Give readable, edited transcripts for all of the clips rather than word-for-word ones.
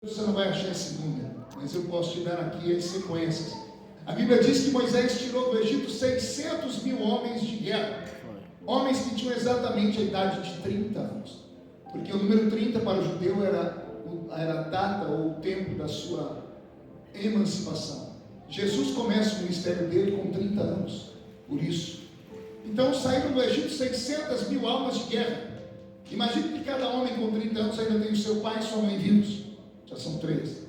Você não vai achar esse número, mas eu posso te dar aqui as sequências. A Bíblia diz que Moisés tirou do Egito 600 mil homens de guerra, homens que tinham exatamente a idade de 30 anos, porque o número 30 para o judeu era a data ou o tempo da sua emancipação. Jesus começa o ministério dele com 30 anos, por isso. Então saíram do Egito 600 mil almas de guerra. Imagine que cada homem com 30 anos ainda tem o seu pai e sua mãe vivos, já são 3.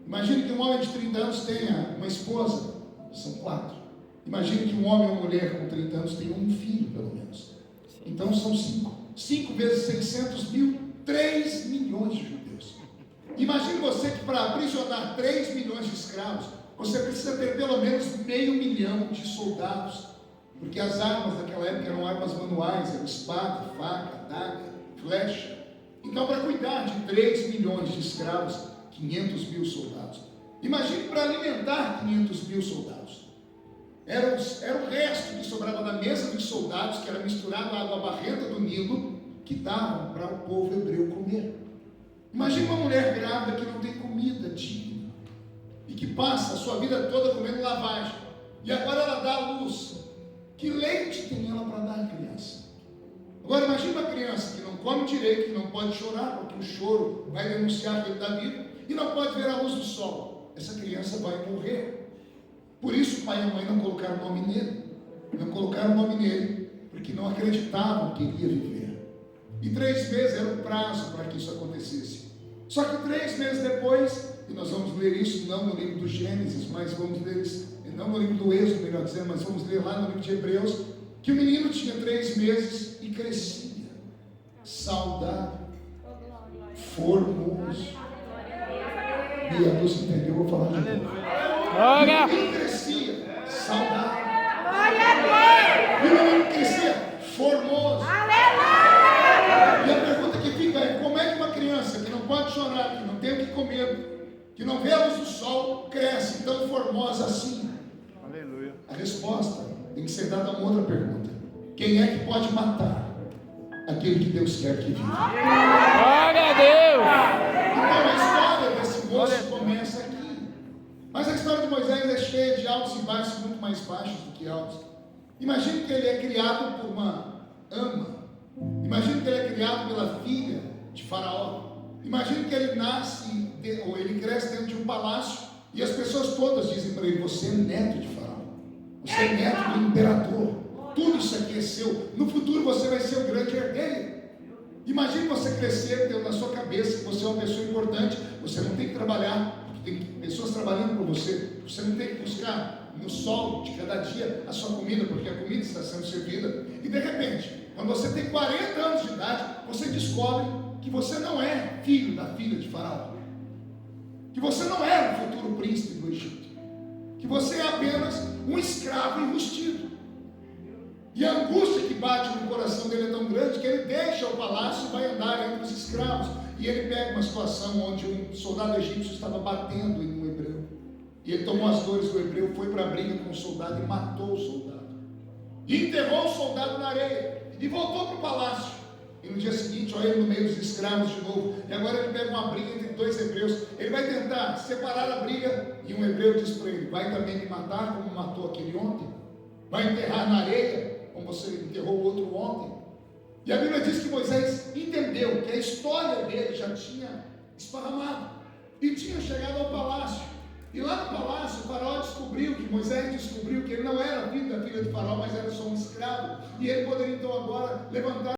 Imagine que um homem de 30 anos tenha uma esposa, são 4. Imagine que um homem ou uma mulher com 30 anos tenha um filho, pelo menos. Então são 5. 5 vezes 600 mil, 3 milhões de judeus. Imagine você que para aprisionar 3 milhões de escravos, você precisa ter pelo menos 500 mil de soldados, porque as armas daquela época eram armas manuais, eram espada, faca, adaga, flecha. Então, para cuidar de 3 milhões de escravos, 500 mil soldados. Imagine para alimentar 500 mil soldados. Era o resto que sobrava da mesa dos soldados, que era misturado à água barrenta do Nilo, que davam para o povo hebreu comer. Imagine uma mulher grávida que não tem comida digna, e que passa a sua vida toda comendo lavagem, e agora ela dá à luz. Que leite tem ela para dar à criança? Agora imagine uma criança que não come direito, que não pode chorar, porque o choro vai denunciar que ele está vivo, e não pode ver a luz do sol. Essa criança vai morrer. Por isso o pai e a mãe não colocaram o nome nele. Não colocaram o nome nele, porque não acreditavam que ele ia viver. E 3 meses era o prazo para que isso acontecesse. Só que 3 meses depois, e nós vamos ler isso não no livro do Gênesis, mas vamos ler isso, não no livro do Êxodo, melhor dizendo, mas vamos ler lá no livro de Hebreus, que o menino tinha 3 meses e crescia, saudável, formoso. E a Lúcia entendeu, eu vou falar de novo. O menino crescia, saudável. E o menino crescia, formoso. E a pergunta que fica é: como é que uma criança que não pode chorar, que não tem o que comer, que não vê a luz do sol, cresce tão formosa assim? Aleluia. A resposta tem que ser dada a uma outra pergunta: quem é que pode matar aquele que Deus quer que viva? Glória a Deus! Então a história desse moço começa aqui. Mas a história de Moisés é cheia de altos e baixos, muito mais baixos do que altos. Imagine que ele é criado por uma ama. Imagine que ele é criado pela filha de Faraó. Imagine que ele nasce, ou ele cresce dentro de um palácio, e as pessoas todas dizem para ele: você é neto de Faraó, você é neto do imperador, tudo isso aqui é seu, no futuro você vai ser o grande herdeiro. Imagine você crescer, tendo na sua cabeça que você é uma pessoa importante, você não tem que trabalhar, porque tem pessoas trabalhando por você, você não tem que buscar no sol de cada dia a sua comida, porque a comida está sendo servida, e de repente, quando você tem 40 anos de idade, você descobre que você não é filho da filha de Faraó, que você não é o futuro príncipe do Egito, que você é apenas um escravo enrustido. E a angústia que bate no coração dele é tão grande que ele deixa o palácio e vai andar entre os escravos. E ele pega uma situação onde um soldado egípcio estava batendo em um hebreu, e ele tomou as dores do hebreu, foi para a briga com o soldado e matou o soldado, e enterrou o soldado na areia, e voltou para o palácio. E no dia seguinte, olha ele no meio dos escravos de novo, e agora ele pega uma briga entre 2 hebreus. Ele vai tentar separar a briga, e um hebreu diz para ele: vai também me matar como matou aquele ontem? Vai enterrar na areia como você enterrou o outro ontem? E a Bíblia diz que Moisés entendeu que a história dele já tinha esparramado e tinha chegado ao palácio. E lá no palácio, o faraó descobriu, que Moisés descobriu que ele não era filho da filha de Faraó, mas era só um escravo, e ele poderia então agora levantar